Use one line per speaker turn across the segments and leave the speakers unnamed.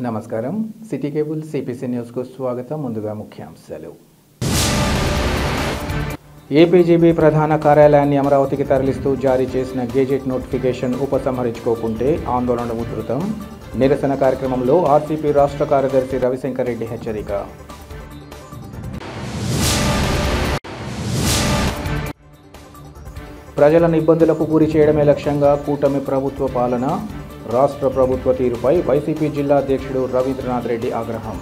నమస్కారం city cable CPC news కు స్వాగతం. ముందుగా ముఖ్యాంశాలు. ఏపీజీబీ ప్రధాన కార్యాలయాన్ని అమరావతికి తరలిస్తూ జారీ చేసిన గెజెట్ నోటిఫికేషన్ ఉపసంహరించుకోకుంటే ఆందోళన ఉధృతం. నిరసన కార్యక్రమంలో ఆర్సీపీ రాష్ట్ర కార్యదర్శి రవిశంకర్ రెడ్డి హెచ్చరిక. ప్రజలను ఇబ్బందులకు గురి చేయడమే లక్ష్యంగా కూటమి ప్రభుత్వ పాలన. రాష్ట్ర ప్రభుత్వ తీరుపై వైసీపీ జిల్లా అధ్యక్షుడు రవీంద్రనాథ్ రెడ్డి ఆగ్రహం.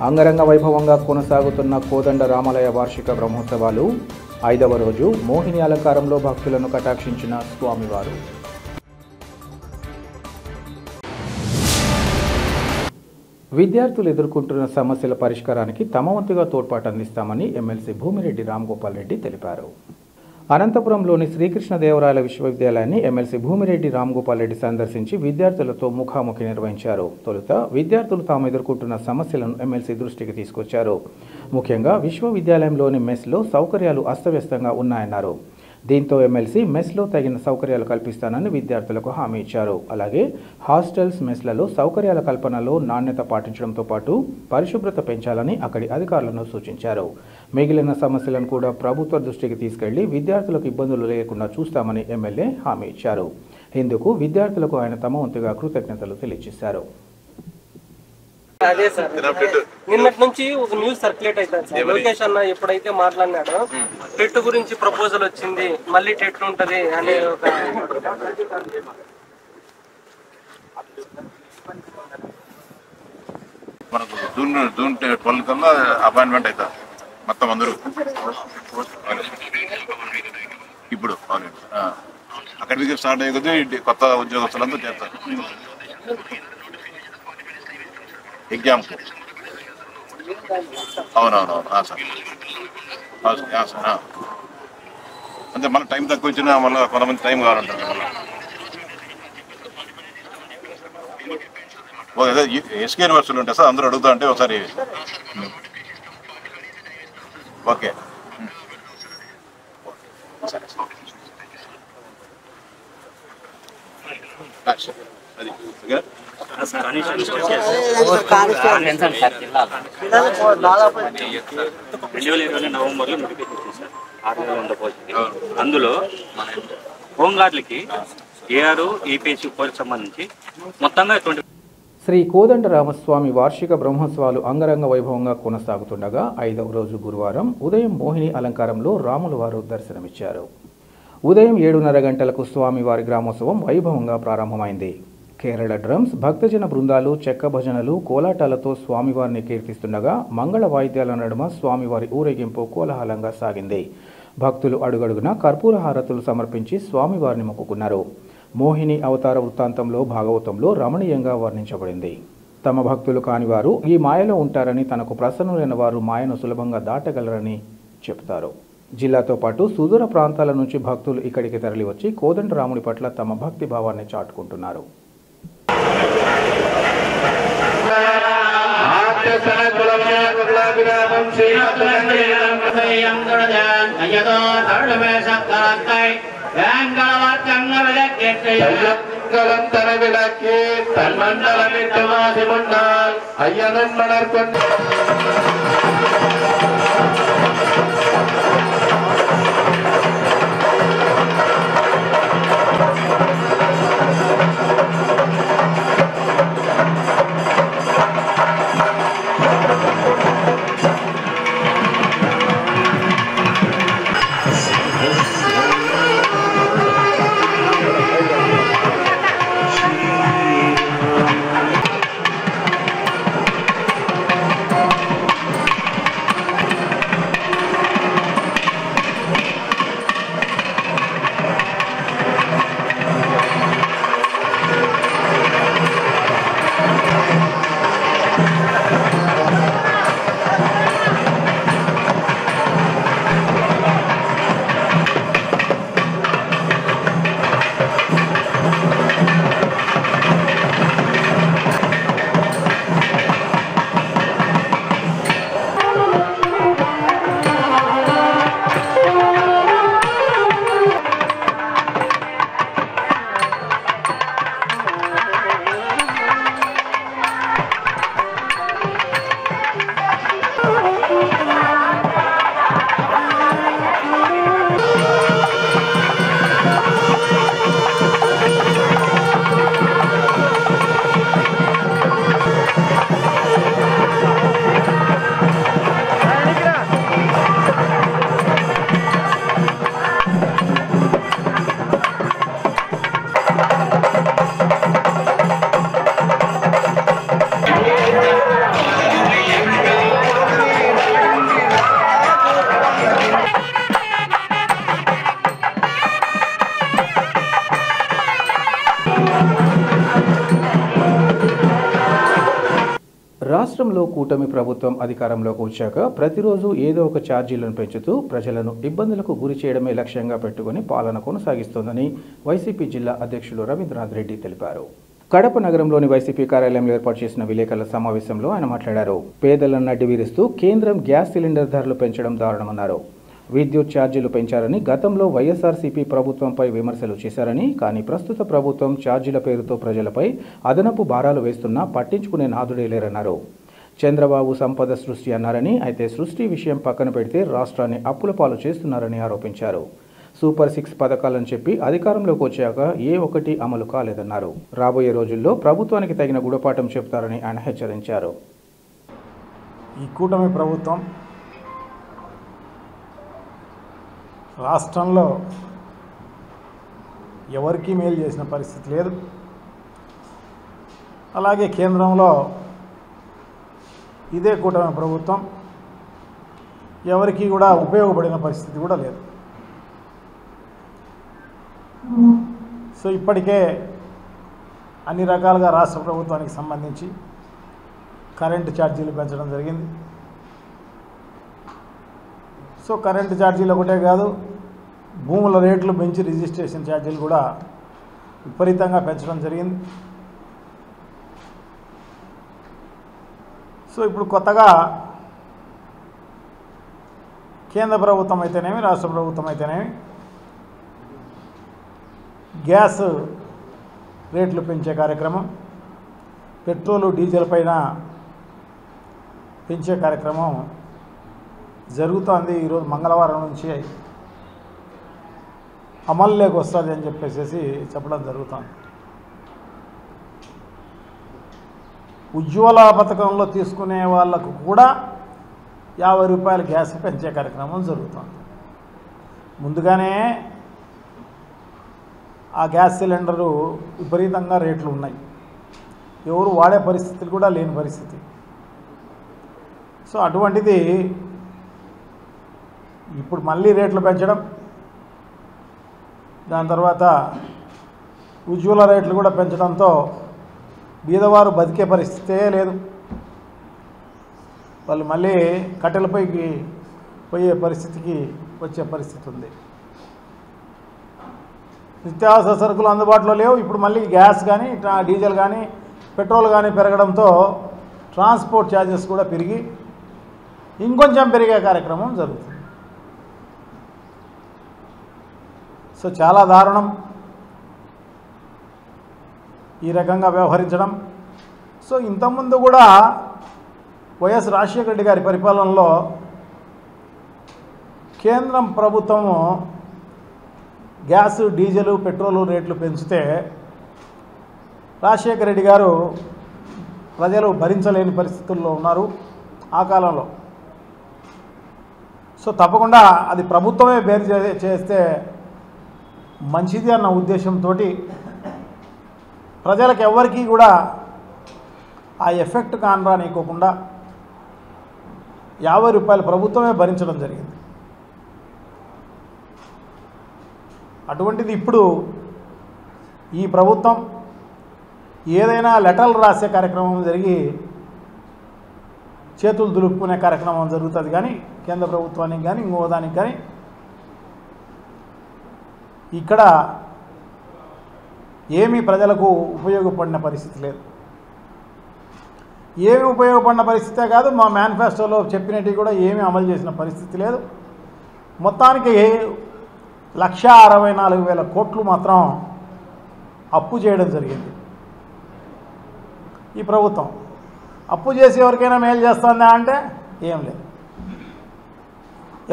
అంగరంగ వైభవంగా కొనసాగుతున్న కోదండ రామాలయ వార్షిక బ్రహ్మోత్సవాలు. 5వ రోజు మోహిని అలంకారంలో భక్తులను కటాక్షించిన స్వామివారు. విద్యార్థులు ఎదుర్కొంటున్న సమస్యల పరిష్కారానికి తమ వంతుగా తోడ్పాటు అందిస్తామని ఎమ్మెల్సీ భూమిరెడ్డి రాంగోపాల్ రెడ్డి తెలిపారు. అనంతపురంలోని శ్రీకృష్ణదేవరాయల విశ్వవిద్యాలయాన్ని ఎమ్మెల్సీ భూమిరెడ్డి రాంగోపాల్ రెడ్డి సందర్శించి విద్యార్థులతో ముఖాముఖి నిర్వహించారు. తొలుత విద్యార్థులు తాము ఎదుర్కొంటున్న సమస్యలను ఎమ్మెల్సీ దృష్టికి తీసుకొచ్చారు. ముఖ్యంగా విశ్వవిద్యాలయంలోని మెస్లో సౌకర్యాలు అస్తవ్యస్తంగా ఉన్నాయన్నారు. దీంతో ఎమ్మెల్సీ మెస్లో తగిన సౌకర్యాలు కల్పిస్తానని విద్యార్థులకు హామీ ఇచ్చారు. అలాగే హాస్టల్స్, మెస్లలో సౌకర్యాల కల్పనలో నాణ్యత పాటించడంతో పాటు పరిశుభ్రత పెంచాలని అక్కడి అధికారులను సూచించారు. మిగిలిన సమస్యలను కూడా ప్రభుత్వ దృష్టికి తీసుకెళ్లి విద్యార్థులకు ఇబ్బందులు లేకుండా చూస్తామని ఎమ్మెల్యే హామీ ఇచ్చారు. ఇందుకు విద్యార్థులకు ఆయన తమ వంతుగా కృతజ్ఞతలు తెలియజేశారు.
అదే సార్, నిన్నటి నుంచి ఒక న్యూస్ సర్క్యులేట్ అవుతుంది సార్. లోకేష్ అన్న ఎప్పుడైతే మాట్లాడినాడో టెట్ గురించి ప్రపోజల్ వచ్చింది, మళ్ళీ టెట్ ఉంటది అనే ఒక
మనకు జూన్ 12 కల్లా అపాయింట్మెంట్ అవుతుంది మొత్తం అందరూ. ఇప్పుడు అకాడమిక్ స్టార్ట్ అయ్యే కొద్దీ కొత్త ఉద్యోగస్తులంతా చేస్తారు ఎగ్జామ్. అవునవునవును సార్. అంటే మళ్ళీ టైం తక్కువ ఇచ్చినా మళ్ళీ కొంతమంది టైం కావాలంటారు. మళ్ళీ ఎస్కే యూనివర్సిటీలు ఉంటాయి సార్, అందరూ అడుగుతా అంటే ఒకసారి. ఓకే సరే అది
2020 నవంబర్లో నోటిఫికేషన్ సార్ 600 పోస్టులకి. అందులో హోంగార్డులకి ఏఆర్ ఈపీఎస్సీ పోస్టుకు సంబంధించి మొత్తంగా 20.
శ్రీ కోదండరామస్వామి వార్షిక బ్రహ్మోత్సవాలు అంగరంగ వైభవంగా కొనసాగుతుండగా 5వ రోజు గురువారం ఉదయం మోహిని అలంకారంలో రాముల వారు దర్శనమిచ్చారు. ఉదయం 7:30 గంటలకు స్వామివారి గ్రామోత్సవం వైభవంగా ప్రారంభమైంది. కేరళ డ్రమ్స్, భక్తజన బృందాలు, చెక్క భజనలు, కోలాటాలతో స్వామివారిని కీర్తిస్తుండగా మంగళ వాయిద్యాల నడుమ స్వామివారి ఊరేగింపు కోలాహలంగా సాగింది. భక్తులు అడుగడుగున కర్పూర హారతులు సమర్పించి స్వామివారిని మొక్కుకున్నారు. మోహిని అవతార వృత్తాంతంలో భాగవతంలో రమణీయంగా వర్ణించబడింది. తమ భక్తులు కానివారు ఈ మాయలో ఉంటారని, తనకు ప్రసన్నులైన వారు మాయను సులభంగా దాటగలరని చెబుతారు. జిల్లాతో పాటు సుదూర ప్రాంతాల నుంచి భక్తులు ఇక్కడికి తరలివచ్చి కోదండరాముడి పట్ల తమ భక్తి భావాన్ని చాటుకుంటున్నారు. రాష్ట్రంలో కూటమి ప్రభుత్వం అధికారంలోకి వచ్చాక ప్రతిరోజు ఏదో ఒక ఛార్జీలను పెంచుతూ ప్రజలను ఇబ్బందులకు గురి చేయడమే లక్ష్యంగా పెట్టుకుని పాలన కొనసాగిస్తోందని వైసీపీ జిల్లా అధ్యక్షులు రవీంద్రనాథ్ రెడ్డి తెలిపారు. కడప నగరంలోని వైసీపీ కార్యాలయంలో ఏర్పాటు చేసిన విలేకరుల సమావేశంలో ఆయన మాట్లాడారు. పేదలను నడ్డివీరుస్తూ కేంద్రం గ్యాస్ సిలిండర్ ధరలు పెంచడం దారుణమన్నారు. విద్యుత్ ఛార్జీలు పెంచారని గతంలో వైఎస్ఆర్సీపీ ప్రభుత్వంపై విమర్శలు చేశారని, కానీ ప్రస్తుత ప్రభుత్వం ఛార్జీల పేరుతో ప్రజలపై అదనపు భారాలు వేస్తున్నా పట్టించుకునే నాదుడే లేరన్నారు. చంద్రబాబు సంపద సృష్టి అన్నారని, అయితే సృష్టి విషయం పక్కన పెడితే రాష్ట్రాన్ని అప్పుల పాలు చేస్తున్నారని ఆరోపించారు. సూపర్ 6 పథకాలను చెప్పి అధికారంలోకి వచ్చాక ఏ ఒక్కటి అమలు కాలేదన్నారు. రాబోయే రోజుల్లో ప్రభుత్వానికి తగిన గుణపాఠం చెబుతారని ఆయన హెచ్చరించారు.
ఈ కూటమి ప్రభుత్వం రాష్ట్రంలో ఎవరికీ మేలు చేసిన పరిస్థితి లేదు. అలాగే కేంద్రంలో ఇదే కూటమి ప్రభుత్వం ఎవరికీ కూడా ఉపయోగపడిన పరిస్థితి కూడా లేదు. సో ఇప్పటికే అన్ని రకాలుగా రాష్ట్ర ప్రభుత్వానికి సంబంధించి కరెంటు ఛార్జీలు పెంచడం జరిగింది. సో కరెంటు ఛార్జీలు ఒకటే కాదు, భూముల రేట్లు పెంచి రిజిస్ట్రేషన్ ఛార్జీలు కూడా విపరీతంగా పెంచడం జరిగింది. సో ఇప్పుడు కొత్తగా కేంద్ర ప్రభుత్వం అయితేనేమి రాష్ట్ర ప్రభుత్వం అయితేనేమి గ్యాస్ రేట్లు పెంచే కార్యక్రమం, పెట్రోలు డీజిల్ పైన పెంచే కార్యక్రమం జరుగుతోంది. ఈరోజు మంగళవారం నుంచి అమల్లోకి వస్తుంది అని చెప్పేసి చెప్పడం జరుగుతుంది. ఉజ్వల పథకంలో తీసుకునే వాళ్ళకు కూడా 50 రూపాయల గ్యాస్ పెంచే కార్యక్రమం జరుగుతుంది. ముందుగానే ఆ గ్యాస్ సిలిండరు విపరీతంగా రేట్లు ఉన్నాయి, ఎవరు వాడే పరిస్థితులు కూడా లేని పరిస్థితి. సో అటువంటిది ఇప్పుడు మళ్ళీ రేట్లు పెంచడం, దాని తర్వాత ఉజ్వల రేట్లు కూడా పెంచడంతో బీదవారు బతికే పరిస్థితే లేదు. వాళ్ళు మళ్ళీ కట్టెలపైకి పోయే పరిస్థితికి వచ్చే పరిస్థితి ఉంది. నిత్యావసర సరుకులు అందుబాటులో లేవు. ఇప్పుడు మళ్ళీ గ్యాస్ కానీ డీజిల్ కానీ పెట్రోల్ కానీ పెరగడంతో ట్రాన్స్పోర్ట్ ఛార్జెస్ కూడా పెరిగి ఇంకొంచెం పెరిగే కార్యక్రమం జరుగుతుంది. సో చాలా దారుణం ఈ రకంగా వ్యవహరించడం. సో ఇంతకుముందు కూడా వైఎస్ రాజశేఖర రెడ్డి గారి పరిపాలనలో కేంద్రం ప్రభుత్వము గ్యాస్ డీజిల్ పెట్రోలు రేట్లు పెంచితే రాజశేఖర రెడ్డి గారు ప్రజలు భరించలేని పరిస్థితుల్లో ఉన్నారు ఆ కాలంలో. సో తప్పకుండా అది ప్రభుత్వమే బేర్ చేస్తే మంచిది అన్న ఉద్దేశంతో ప్రజలకు ఎవరికీ కూడా ఆ ఎఫెక్ట్ కానరానికోకుండా 50 రూపాయలు ప్రభుత్వమే భరించడం జరిగింది. అటువంటిది ఇప్పుడు ఈ ప్రభుత్వం ఏదైనా లెటర్లు రాసే కార్యక్రమం జరిగి చేతులు దులుపుకునే కార్యక్రమం జరుగుతుంది, కానీ కేంద్ర ప్రభుత్వానికి కానీ ఇంకో దానికి కానీ ఇక్కడ ఏమీ ప్రజలకు ఉపయోగపడిన పరిస్థితి లేదు. ఏమి ఉపయోగపడిన పరిస్థితే కాదు, మా మేనిఫెస్టోలో చెప్పినట్టు కూడా ఏమీ అమలు చేసిన పరిస్థితి లేదు. మొత్తానికి 1,64,000 కోట్లు మాత్రం అప్పు చేయడం జరిగింది ఈ ప్రభుత్వం. అప్పు చేసి ఎవరికైనా మేలు చేస్తుందా అంటే ఏం లేదు,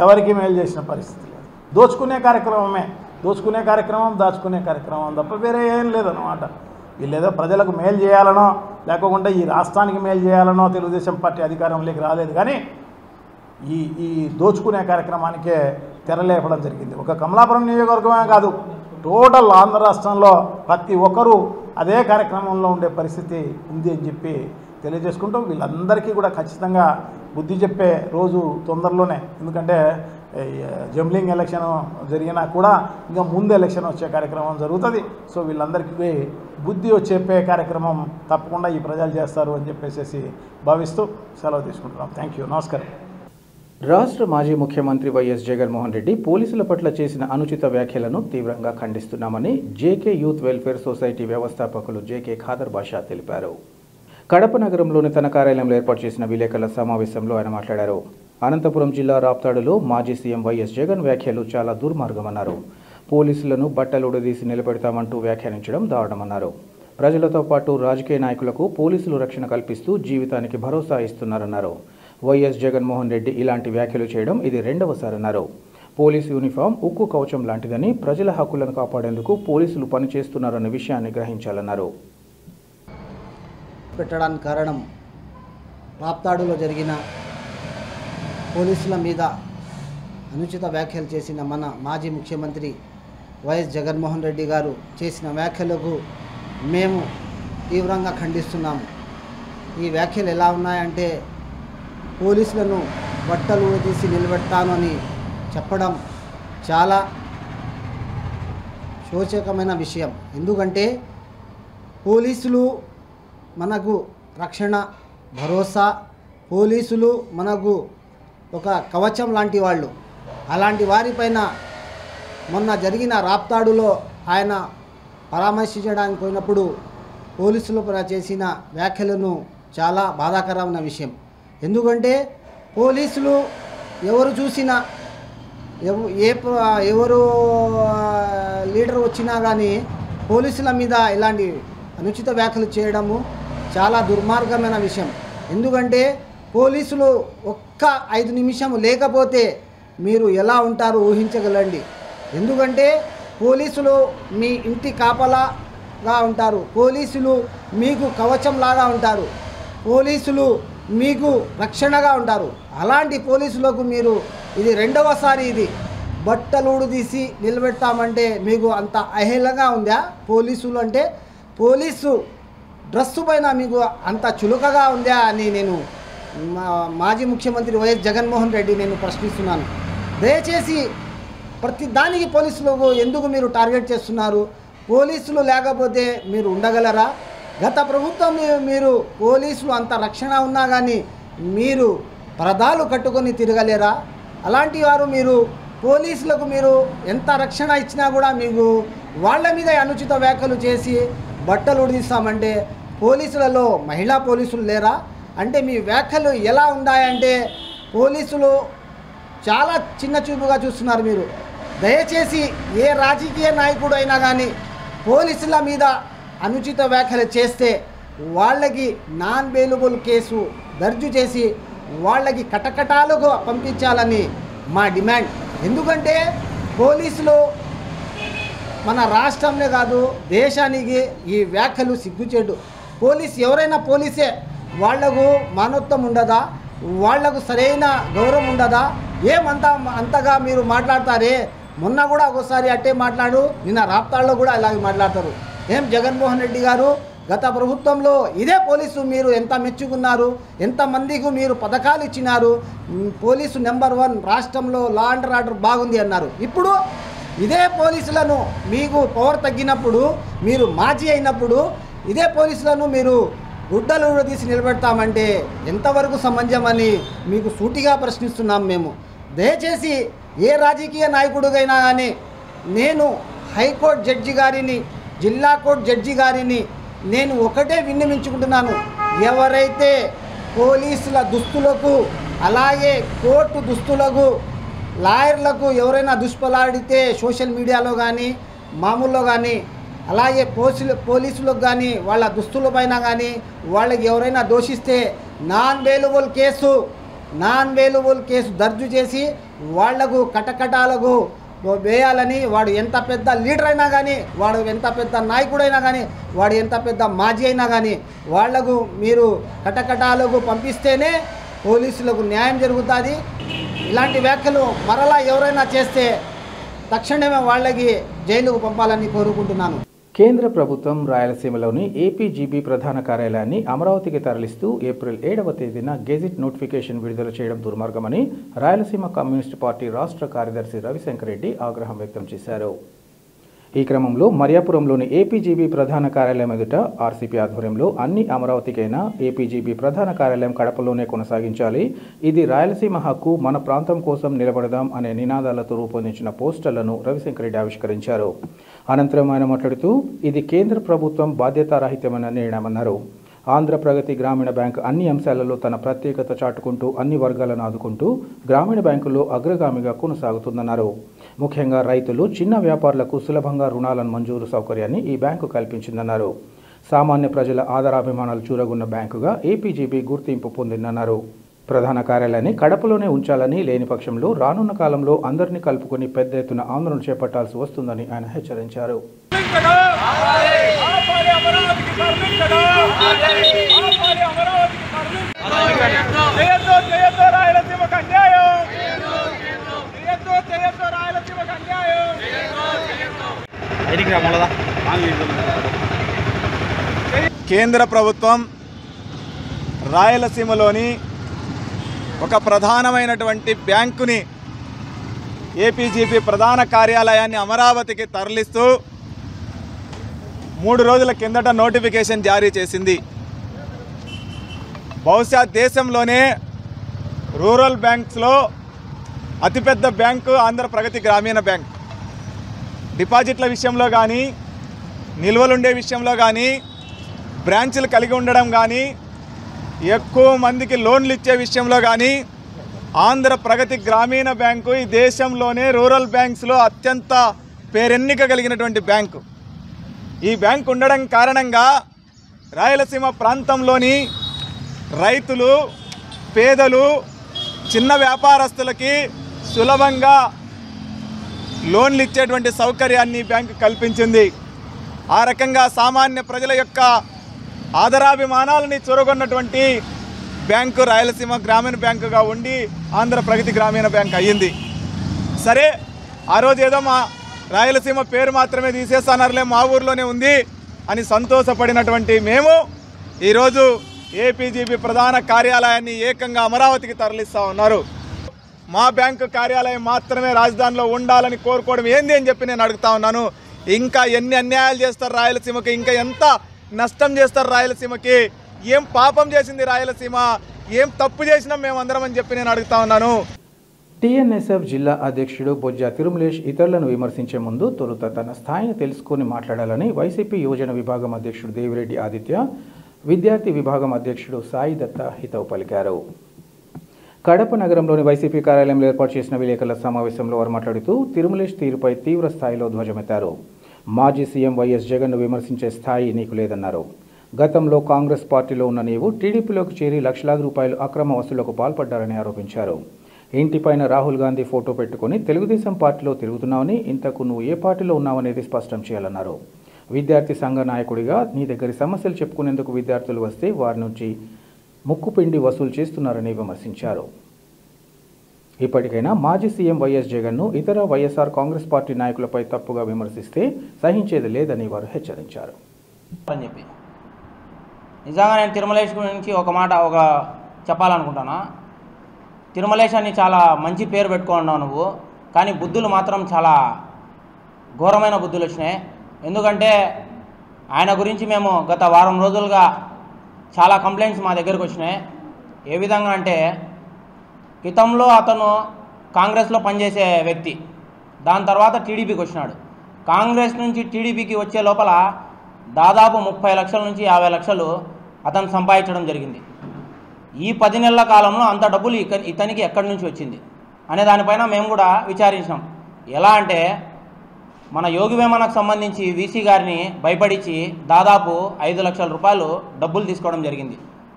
ఎవరికి మేలు చేసిన పరిస్థితి లేదు. దోచుకునే కార్యక్రమమే, దోచుకునే కార్యక్రమం, దాచుకునే కార్యక్రమం తప్ప వేరే ఏం లేదన్నమాట. వీళ్ళేదో ప్రజలకు మేలు చేయాలనో లేకపోతే ఈ రాష్ట్రానికి మేలు చేయాలనో తెలుగుదేశం పార్టీ అధికారంలోకి రాలేదు, కానీ ఈ దోచుకునే కార్యక్రమానికే తెరలేపడం జరిగింది. ఒక కమలాపురం నియోజకవర్గమే కాదు, టోటల్ ఆంధ్ర రాష్ట్రంలో ప్రతి ఒక్కరూ అదే కార్యక్రమంలో ఉండే పరిస్థితి ఉంది అని చెప్పి తెలియజేసుకుంటూ వీళ్ళందరికీ కూడా ఖచ్చితంగా బుద్ధి చెప్పే రోజు తొందరలోనే, ఎందుకంటే జంబ్లింగ్ ఎలక్షన్ జరిగినా కూడా ఇంకా ముందు ఎలక్షన్ వచ్చే కార్యక్రమం జరుగుతుంది. సో వీళ్ళందరికీ బుద్ధి చెప్పే కార్యక్రమం తప్పకుండా ఈ ప్రజలు చేస్తారు అని చెప్పేసి భావిస్తూ సెలవు తీసుకుంటున్నాం. థ్యాంక్ యూ, నమస్కారం.
రాష్ట్ర మాజీ ముఖ్యమంత్రి వైఎస్ జగన్మోహన్ రెడ్డి పోలీసుల పట్ల చేసిన అనుచిత వ్యాఖ్యలను తీవ్రంగా ఖండిస్తున్నామని జేకే యూత్ వెల్ఫేర్ సొసైటీ వ్యవస్థాపకులు జేకే ఖాదర్ బాషా తెలిపారు. కడప నగరంలోని తన కార్యాలయంలో ఏర్పాటు చేసిన విలేకరుల సమావేశంలో ఆయన మాట్లాడారు. అనంతపురం జిల్లా రాప్తాడులో మాజీ సీఎం వైఎస్ జగన్ వ్యాఖ్యలు చాలా దుర్మార్గమన్నారు. పోలీసులను బట్టలు ఉడదీసి నిలబెడతామంటూ వ్యాఖ్యానించడం దారుణమన్నారు. ప్రజలతో పాటు రాజకీయ నాయకులకు పోలీసులు రక్షణ కల్పిస్తూ జీవితానికి భరోసా ఇస్తున్నారన్నారు. వైఎస్ జగన్మోహన్ రెడ్డి ఇలాంటి వ్యాఖ్యలు చేయడం ఇది రెండవసారన్నారు. పోలీసు యూనిఫామ్ ఉక్కు కవచం లాంటిదని, ప్రజల హక్కులను కాపాడేందుకు పోలీసులు పనిచేస్తున్నారన్న విషయాన్ని గ్రహించాలన్నారు.
పెట్టడానికి కారణం రాప్తాడులో జరిగిన పోలీసుల మీద అనుచిత వ్యాఖ్యలు చేసిన మన మాజీ ముఖ్యమంత్రి వైఎస్ జగన్మోహన్ రెడ్డి గారు చేసిన వ్యాఖ్యలకు మేము తీవ్రంగా ఖండిస్తున్నాము. ఈ వ్యాఖ్యలు ఎలా ఉన్నాయంటే, పోలీసులను బట్టలు తీసి నిలబెడతాను అని చెప్పడం చాలా శోచకమైన విషయం. ఎందుకంటే పోలీసులు మనకు రక్షణ, భరోసా, పోలీసులు మనకు ఒక కవచం లాంటి వాళ్ళు. అలాంటి వారిపైన మొన్న జరిగిన రాప్తాడులో ఆయన పరామర్శించడానికి పోయినప్పుడు పోలీసులు చేసిన వ్యాఖ్యలను చాలా బాధాకరమైన విషయం. ఎందుకంటే పోలీసులు ఎవరు చూసినా ఎవరు లీడర్ వచ్చినా కానీ పోలీసుల మీద ఇలాంటి అనుచిత వ్యాఖ్యలు చేయడము చాలా దుర్మార్గమైన విషయం. ఎందుకంటే పోలీసులు ఒక్క 5 నిమిషం లేకపోతే మీరు ఎలా ఉంటారో ఊహించగలండి. ఎందుకంటే పోలీసులు మీ ఇంటి కాపలాగా ఉంటారు, పోలీసులు మీకు కవచంలాగా ఉంటారు, పోలీసులు మీకు రక్షణగా ఉంటారు. అలాంటి పోలీసులకు మీరు ఇది రెండవసారి ఇది బట్టలుడు తీసి నిలబెడతామంటే మీకు అంత అహేళనగా ఉందా? పోలీసులు అంటే పోలీసు డ్రెస్సు పైన మీకు అంత చులకగా ఉందా అని నేను మాజీ ముఖ్యమంత్రి వైఎస్ జగన్మోహన్ రెడ్డి నేను ప్రశ్నిస్తున్నాను. దయచేసి ప్రతి దానికి పోలీసులకు ఎందుకు మీరు టార్గెట్ చేస్తున్నారు? పోలీసులు లేకపోతే మీరు ఉండగలరా? గత ప్రభుత్వం మీరు పోలీసులు అంత రక్షణ ఉన్నా కానీ మీరు పరదాలు కట్టుకొని తిరగలేరా? అలాంటి వారు మీరు పోలీసులకు మీరు ఎంత రక్షణ ఇచ్చినా కూడా మీకు వాళ్ళ మీద అనుచిత వ్యాఖ్యలు చేసి బట్టలు ఉడిస్తామంటే పోలీసులలో మహిళా పోలీసులు లేరా? అంటే మీ వ్యాఖ్యలు ఎలా ఉన్నాయంటే పోలీసులు చాలా చిన్న చూపుగా చూస్తున్నారు మీరు. దయచేసి ఏ రాజకీయ నాయకుడు అయినా కానీ పోలీసుల మీద అనుచిత వ్యాఖ్యలు చేస్తే వాళ్ళకి నాన్ బెయిలబుల్ కేసు దర్జు చేసి వాళ్ళకి కటకటాలుగా పంపించాలని మా డిమాండ్. ఎందుకంటే పోలీసులు మన రాష్ట్రంలో కాదు దేశానికి ఈ వ్యాఖ్యలు సిగ్గుచేటు. ఎవరైనా పోలీసే, వాళ్లకు మానవత్వం ఉండదా? వాళ్లకు సరైన గౌరవం ఉండదా? అంతగా మీరు మాట్లాడతారే? మొన్న కూడా ఒకసారి అట్టే మాట్లాడు, నిన్న రాప్తాడులో కూడా అలాగే మాట్లాడతారు. జగన్మోహన్ రెడ్డి గారు గత ప్రభుత్వంలో ఇదే పోలీసు మీరు ఎంత మెచ్చుకున్నారు, ఎంతమందికి మీరు పథకాలు ఇచ్చినారు, పోలీసు నెంబర్ 1 రాష్ట్రంలో లా అండ్ ఆర్డర్ బాగుంది అన్నారు. ఇప్పుడు ఇదే పోలీసులను మీకు పవర్ తగ్గినప్పుడు మీరు మాజీ అయినప్పుడు ఇదే పోలీసులను మీరు గుడ్డలు తీసి నిలబెడతామంటే ఎంతవరకు సమంజమని మీకు సూటిగా ప్రశ్నిస్తున్నాం మేము. దయచేసి ఏ రాజకీయ నాయకుడికైనా కానీ నేను హైకోర్టు జడ్జి గారిని, జిల్లా కోర్టు జడ్జి గారిని నేను ఒకటే విన్నవించుకుంటున్నాను. ఎవరైతే పోలీసుల దుస్తులకు అలాగే కోర్టు దుస్తులకు లాయర్లకు ఎవరైనా దుష్పలాడితే సోషల్ మీడియాలో కానీ మామూలులో కానీ అలాగే పోలీసులకు కానీ వాళ్ళ దుస్తులపైన కానీ వాళ్ళకి ఎవరైనా దోషిస్తే నాన్ బెయిలబుల్ కేసు దర్జు చేసి వాళ్లకు కటకటాలకు వేయాలని. వాడు ఎంత పెద్ద లీడర్ అయినా కానీ, వాడు ఎంత పెద్ద నాయకుడైనా కానీ, వాడు ఎంత పెద్ద మాజీ అయినా కానీ వాళ్లకు మీరు కటకటాలకు పంపిస్తేనే పోలీసులకు న్యాయం జరుగుతుంది. ఇలాంటి వ్యాఖ్యలు మరలా ఎవరైనా చేస్తే తక్షణమే వాళ్ళకి జైలుకు పంపాలని కోరుకుంటున్నాను.
కేంద్ర ప్రభుత్వం రాయలసీమలోని ఏపీజీబీ ప్రధాన కార్యాలయాన్ని అమరావతికి తరలిస్తూ ఏప్రిల్ 7వ తేదీన గెజిట్ నోటిఫికేషన్ విడుదల చేయడం దుర్మార్గమని రాయలసీమ కమ్యూనిస్టు పార్టీ రాష్ట్ర కార్యదర్శి రవిశంకర్ రెడ్డి ఆగ్రహం వ్యక్తం చేశారు. ఈ క్రమంలో మరియాపురంలోని ఏపీజీబీ ప్రధాన కార్యాలయం ఎదుట ఆర్సీపీ ఆధ్వర్యంలో అన్ని అమరావతికైనా ఏపీజీబీ ప్రధాన కార్యాలయం కడపలోనే కొనసాగించాలి, ఇది రాయలసీమ హక్కు, మన ప్రాంతం కోసం నిలబడదాం అనే నినాదాలతో రూపొందించిన పోస్టర్లను రవిశంకర్ రెడ్డి ఆవిష్కరించారు. అనంతరం ఆయన మాట్లాడుతూ ఇది కేంద్ర ప్రభుత్వం బాధ్యతారాహిత్యమైన నిర్ణయమన్నారు. ఆంధ్ర ప్రగతి గ్రామీణ బ్యాంక్ అన్ని అంశాలలో తన ప్రత్యేకత చాటుకుంటూ అన్ని వర్గాలను ఆదుకుంటూ గ్రామీణ బ్యాంకుల్లో అగ్రగామిగా కొనసాగుతుందన్నారు. ముఖ్యంగా రైతులు, చిన్న వ్యాపారులకు సులభంగా రుణాలను మంజూరు సౌకర్యాన్ని ఈ బ్యాంకు కల్పించిందన్నారు. సామాన్య ప్రజల ఆదరాభిమానాలు చూరగున్న బ్యాంకుగా ఏపీజీబీ గుర్తింపు పొందిందన్నారు. ప్రధాన కార్యాలయాన్ని కడపలోనే ఉంచాలని, లేని పక్షంలో రానున్న కాలంలో అందరినీ కలుపుకొని పెద్ద ఎత్తున ఆందోళన చేపట్టాల్సి వస్తుందని ఆయన హెచ్చరించారు.
కేంద్ర ప్రభుత్వం రాయలసీమలోని ఒక ప్రధానమైనటువంటి బ్యాంకుని ఏపీజీపీ ప్రధాన కార్యాలయాన్ని అమరావతికి తరలిస్తూ 3 రోజుల కిందట నోటిఫికేషన్ జారీ చేసింది. బహుశా దేశంలోనే రూరల్ బ్యాంక్స్లో అతిపెద్ద బ్యాంకు ఆంధ్ర ప్రగతి గ్రామీణ బ్యాంక్. డిపాజిట్ల విషయంలో కానీ, నిల్వలుండే విషయంలో కానీ, బ్రాంచులు కలిగి ఉండడం కానీ, ఎక్కువ మందికి లోన్లు ఇచ్చే విషయంలో కానీ ఆంధ్ర ప్రగతి గ్రామీణ బ్యాంకు ఈ దేశంలోనే రూరల్ బ్యాంక్స్లో అత్యంత పేరెన్నిక కలిగినటువంటి బ్యాంకు. ఈ బ్యాంకు ఉండడం కారణంగా రాయలసీమ ప్రాంతంలోని రైతులు, పేదలు, చిన్న వ్యాపారస్తులకి సులభంగా లోన్లు ఇచ్చేటువంటి సౌకర్యాన్ని బ్యాంకు కల్పించింది. ఆ రకంగా సామాన్య ప్రజల యొక్క ఆదరాభిమానాలని చూరగొన్నటువంటి బ్యాంకు రాయలసీమ గ్రామీణ బ్యాంకుగా ఉండి ఆంధ్ర ప్రగతి గ్రామీణ బ్యాంక్ అయ్యింది. సరే, ఆ రోజు ఏదో మా రాయలసీమ పేరు మాత్రమే తీసేస్తానర్లే, మా ఊర్లోనే ఉంది అని సంతోషపడినటువంటి మేము ఈరోజు ఏపీజీబీ ప్రధాన కార్యాలయాన్ని ఏకంగా అమరావతికి తరలిస్తూ ఉన్నారు. మా బ్యాంకు కార్యాలయం మాత్రమే రాజధానిలో ఉండాలని కోరుకోవడం ఏంది అని చెప్పి నేను అడుగుతా ఉన్నాను. ఇంకా ఎన్ని అన్యాయాలు చేస్తారు రాయలసీమకి, ఇంకా ఎంత నష్టం చేస్తారు రాయలసీమకి, ఏం పాపం చేసింది రాయలసీమ, ఏం తప్పు చేసినాం మేమందరం అని చెప్పి నేను అడుగుతా ఉన్నాను.
టీఎన్ఎస్ఎఫ్ జిల్లా అధ్యక్షుడు బొజ్జా తిరుమలేష్ ఇతరులను విమర్శించే ముందు తొలుత తన స్థాయిని తెలుసుకుని మాట్లాడాలని వైసీపీ యువజన విభాగం అధ్యక్షుడు దేవిరెడ్డి ఆదిత్య, విద్యార్థి విభాగం అధ్యక్షుడు సాయి దత్త హితవు పలికారు. కడప నగరంలోని వైసీపీ కార్యాలయంలో ఏర్పాటు చేసిన విలేకరుల సమావేశంలో వారు మాట్లాడుతూ తిరుమలేష్ తీరుపై తీవ్ర స్థాయిలో ధ్వజమెత్తారు. మాజీ సీఎం వైఎస్ జగన్ను విమర్శించే స్థాయి నీకు లేదన్నారు. గతంలో కాంగ్రెస్ పార్టీలో ఉన్న నీవు టీడీపీలోకి చేరి లక్షలాది రూపాయలు అక్రమ వసూళ్లకు పాల్పడ్డారని ఆరోపించారు. ఇంటిపైన రాహుల్ గాంధీ ఫోటో పెట్టుకుని తెలుగుదేశం పార్టీలో తిరుగుతున్నావని, ఇంతకు నువ్వు ఏ పార్టీలో ఉన్నావనేది స్పష్టం చేయాలన్నారు. విద్యార్థి సంఘ నాయకుడిగా నీ దగ్గర సమస్యలు చెప్పుకునేందుకు విద్యార్థులు వస్తే వారి నుంచి ముక్కుపిండి వసూలు చేస్తున్నారని విమర్శించారు. ఇప్పటికైనా మాజీ సీఎం వైఎస్ జగన్ను ఇతర వైఎస్ఆర్ కాంగ్రెస్ పార్టీ నాయకులపై తప్పుగా విమర్శిస్తే సహించేది లేదని వారు హెచ్చరించారు.
నిజంగా నేను తిరుమలేష్ గురించి ఒక చెప్పాలనుకుంటున్నా. తిరుమలేష్ అని చాలా మంచి పేరు పెట్టుకున్నావు నువ్వు, కానీ బుద్ధులు మాత్రం చాలా ఘోరమైన బుద్ధులు వచ్చినాయి. ఎందుకంటే ఆయన గురించి మేము గత వారం రోజులుగా చాలా కంప్లైంట్స్ మా దగ్గరకు వచ్చినాయి. ఏ విధంగా అంటే, గతంలో అతను కాంగ్రెస్లో పనిచేసే వ్యక్తి, దాని తర్వాత టీడీపీకి వచ్చినాడు. కాంగ్రెస్ నుంచి టీడీపీకి వచ్చే లోపల దాదాపు 30 లక్షల నుంచి 50 లక్షలు అతను సంపాదించడం జరిగింది. ఈ 10 నెలల కాలంలో అంత డబ్బులు ఇతనికి ఎక్కడి నుంచి వచ్చింది అనే దానిపైన మేము కూడా విచారించాం. ఎలా అంటే, మన యోగి వేమనకు సంబంధించి వీసీ గారిని భయపడించి దాదాపు 5 లక్షల రూపాయలు డబ్బులు తీసుకోవడం జరిగింది.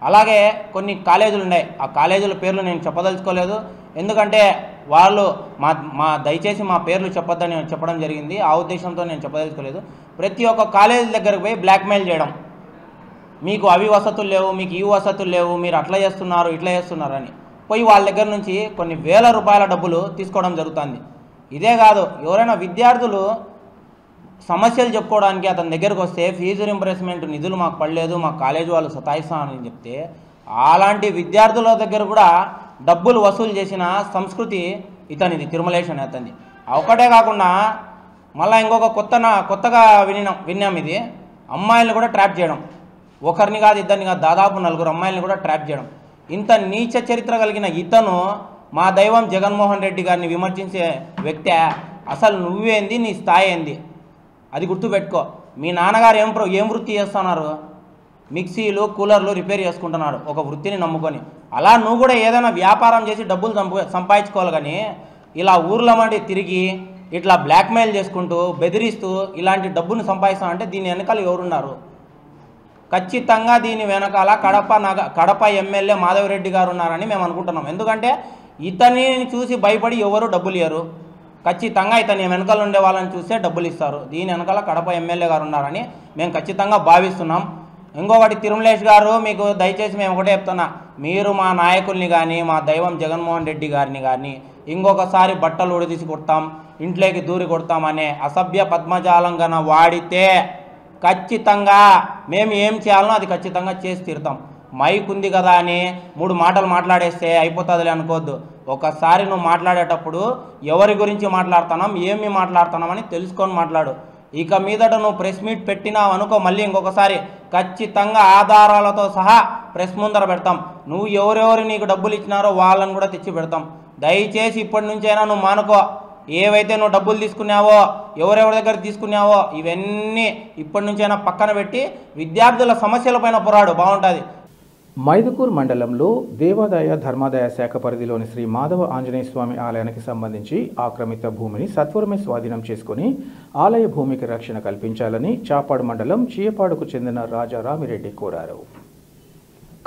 అలాగే కొన్ని కాలేజీలు ఉన్నాయి, ఆ కాలేజీల పేర్లు నేను చెప్పదలుచుకోలేదు. ఎందుకంటే వాళ్ళు దయచేసి మా పేర్లు చెప్పొద్దని చెప్పడం జరిగింది. ఆ ఉద్దేశంతో నేను చెప్పదలుచుకోలేదు. ప్రతి ఒక్క కాలేజీ దగ్గరకు పోయి బ్లాక్మెయిల్ చేయడం, మీకు అవి వసతులు లేవు, మీకు ఈ వసతులు లేవు, మీరు అట్లా చేస్తున్నారు ఇట్లా చేస్తున్నారు అని పోయి వాళ్ళ దగ్గర నుంచి కొన్ని వేల రూపాయల డబ్బులు తీసుకోవడం జరుగుతుంది. ఇదే కాదు, ఎవరైనా విద్యార్థులు సమస్యలు చెప్పుకోవడానికి అతని దగ్గరకు వస్తే ఫీజు రింబర్స్మెంట్ నిధులు మాకు పడలేదు, మా కాలేజీ వాళ్ళు సతాయిస్తామని చెప్తే అలాంటి విద్యార్థుల దగ్గర కూడా డబ్బులు వసూలు చేసిన సంస్కృతి ఇతనిది, తిరుమలేష్ అనే అతనిది. ఒకటే కాకుండా మళ్ళీ ఇంకొక కొత్తగా విన్నాం ఇది, అమ్మాయిలను కూడా ట్రాప్ చేయడం. ఒకరిని కాదు ఇద్దరిని కాదు, దాదాపు 4 అమ్మాయిలను కూడా ట్రాప్ చేయడం. ఇంత నీచ చరిత్ర కలిగిన ఇతను మా దైవం జగన్మోహన్ రెడ్డి గారిని విమర్శించే వ్యక్తే. అసలు నువ్వేంది, నీ స్థాయి ఏంది, అది గుర్తుపెట్టుకో. మీ నాన్నగారు ఏం వృత్తి చేస్తున్నారు? మిక్సీలు కూలర్లు రిపేర్ చేసుకుంటున్నాడు ఒక వృత్తిని నమ్ముకొని. అలా నువ్వు కూడా ఏదైనా వ్యాపారం చేసి డబ్బులు సంపాదించుకోవాలి. కానీ ఇలా ఊర్ల మండి తిరిగి ఇట్లా బ్లాక్మెయిల్ చేసుకుంటూ బెదిరిస్తూ ఇలాంటి డబ్బును సంపాదిస్తానంటే దీని వెనకాల ఎవరున్నారు? ఖచ్చితంగా దీని వెనకాల కడప ఎమ్మెల్యే మాధవరెడ్డి గారు ఉన్నారని మేము అనుకుంటున్నాం. ఎందుకంటే ఇతని చూసి భయపడి ఎవరు డబ్బులు ఇవ్వరు. ఖచ్చితంగా ఇతని వెనకాల ఉండే వాళ్ళని చూస్తే డబ్బులు ఇస్తారు. దీని వెనకాల కడప ఎమ్మెల్యే గారు ఉన్నారని మేము ఖచ్చితంగా భావిస్తున్నాం. ఇంకొకటి తిరుమలేష్ గారు, మీకు దయచేసి మేము ఒకటే చెప్తున్నా, మీరు మా నాయకుల్ని కానీ మా దైవం జగన్మోహన్ రెడ్డి గారిని కానీ ఇంకొకసారి బట్టలు ఉడదీసి కొడతాం, ఇంట్లోకి దూరి కొడతామనే అసభ్య పద్మజాలం గన వాడితే ఖచ్చితంగా మేము ఏం చేయాలనో అది ఖచ్చితంగా చేసి తీరుతాం. మైక్ ఉంది కదా అని 3 మాటలు మాట్లాడేస్తే అయిపోతుందిలే అనుకోవద్దు. ఒకసారి నువ్వు మాట్లాడేటప్పుడు ఎవరి గురించి మాట్లాడుతున్నాం, ఏమి మాట్లాడుతున్నాం అని తెలుసుకొని మాట్లాడు. ఇక మీదట నువ్వు ప్రెస్ మీట్ పెట్టినావు అనుకో, మళ్ళీ ఇంకొకసారి ఖచ్చితంగా ఆధారాలతో సహా ప్రెస్ ముందర పెడతాం. నువ్వు ఎవరెవరు నీకు డబ్బులు ఇచ్చినారో వాళ్ళని కూడా తెచ్చి పెడతాం. దయచేసి ఇప్పటి నుంచైనా నువ్వు మానుకో. ఏవైతే నువ్వు డబ్బులు తీసుకున్నావో, ఎవరెవరి దగ్గర తీసుకున్నావో ఇవన్నీ ఇప్పటి నుంచైనా పక్కన పెట్టి విద్యార్థుల సమస్యలపైన పోరాడు, బాగుంటుంది.
మైదుకూరు మండలంలో దేవాదాయ ధర్మాదాయ శాఖ పరిధిలోని శ్రీ మాధవ ఆంజనేయ స్వామి ఆలయానికి సంబంధించి ఆక్రమిత భూమిని సత్వరమే స్వాధీనం చేసుకుని ఆలయ భూమికి రక్షణ కల్పించాలని చాపాడు మండలం చీయపాడుకు చెందిన రాజారామిరెడ్డి కోరారు.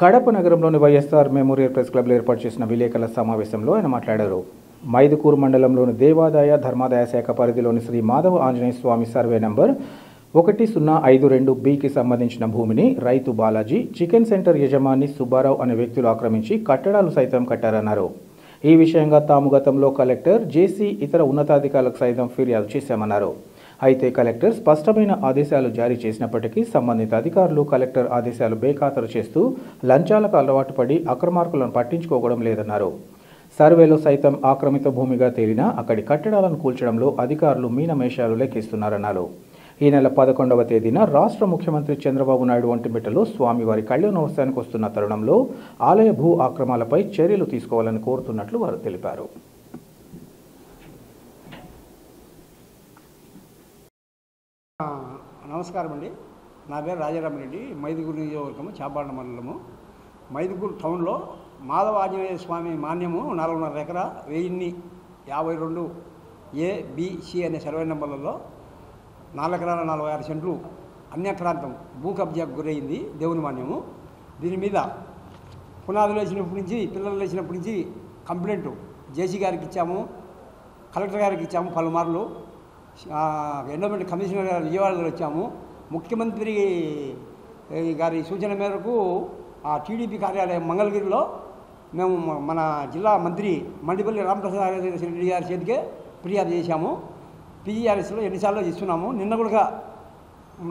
కడప నగరంలోని వైఎస్ఆర్ మెమోరియల్ ప్రెస్ క్లబ్లో ఏర్పాటు చేసిన విలేకరుల సమావేశంలో ఆయన మాట్లాడారు. మైదుకూరు మండలంలోని దేవాదాయ ధర్మాదాయ శాఖ పరిధిలోని శ్రీ మాధవ ఆంజనేయ స్వామి సర్వే నంబర్ 1052Bకి సంబంధించిన భూమిని రైతు బాలాజీ, చికెన్ సెంటర్ యజమాని సుబ్బారావు అనే వ్యక్తులు ఆక్రమించి కట్టడాలు సైతం కట్టారన్నారు. ఈ విషయంగా తాము గతంలో కలెక్టర్, జేసీ, ఇతర ఉన్నతాధికారులకు సైతం ఫిర్యాదు చేశామన్నారు. అయితే కలెక్టర్ స్పష్టమైన ఆదేశాలు జారీ చేసినప్పటికీ సంబంధిత అధికారులు కలెక్టర్ ఆదేశాలు బేఖాతరు చేస్తూ లంచాలకు అలవాటు పడి అక్రమార్కులను పట్టించుకోవడం లేదన్నారు. సర్వేలో సైతం ఆక్రమిత భూమిగా తేలినా అక్కడి కట్టడాలను కూల్చడంలో అధికారులు మీనమేషాలు లెక్కిస్తున్నారన్నారు. ఈ నెల 11వ తేదీన రాష్ట్ర ముఖ్యమంత్రి చంద్రబాబు నాయుడు ఒంటిమిట్టలో స్వామివారి కళ్యాణోత్సవానికి వస్తున్న తరుణంలో ఆలయ భూ ఆక్రమాలపై చర్యలు తీసుకోవాలని కోరుతున్నట్లు వారు తెలిపారు.
నమస్కారం అండి, నా పేరు రాజారామరెడ్డి, మైదుకూరు నియోజకవర్గము, చాపాడ మండలము. మైదుకూరు టౌన్లో మాధవ ఆంజనేయ స్వామి మాన్యము 4.5 ఎకరా 1052 A-B-C అనే సర్వే నెంబర్లలో 4 ఎకరాల 46 సెంట్లు అన్యాక్రాంతం భూ కబ్జాకు గురైంది దేవుని మాన్యము. దీని మీద పునాదులు వేసినప్పటి నుంచి, పిల్లలు వేసినప్పటి నుంచి కంప్లైంట్ జేసీ గారికి ఇచ్చాము, కలెక్టర్ గారికి ఇచ్చాము, పలుమార్లు ఎండోమెంట్ కమిషనర్ గారు విజయవాడలో వచ్చాము. ముఖ్యమంత్రి గారి సూచన మేరకు ఆ టీడీపీ కార్యాలయం మంగళగిరిలో మేము మన జిల్లా మంత్రి మండిపల్లి రామప్రసాద్ రెడ్డి గారి చేతికే ఫిర్యాదు చేశాము. పీజీఆర్ఎస్లో ఎన్నిసార్లు ఇస్తున్నాము. నిన్న కూడా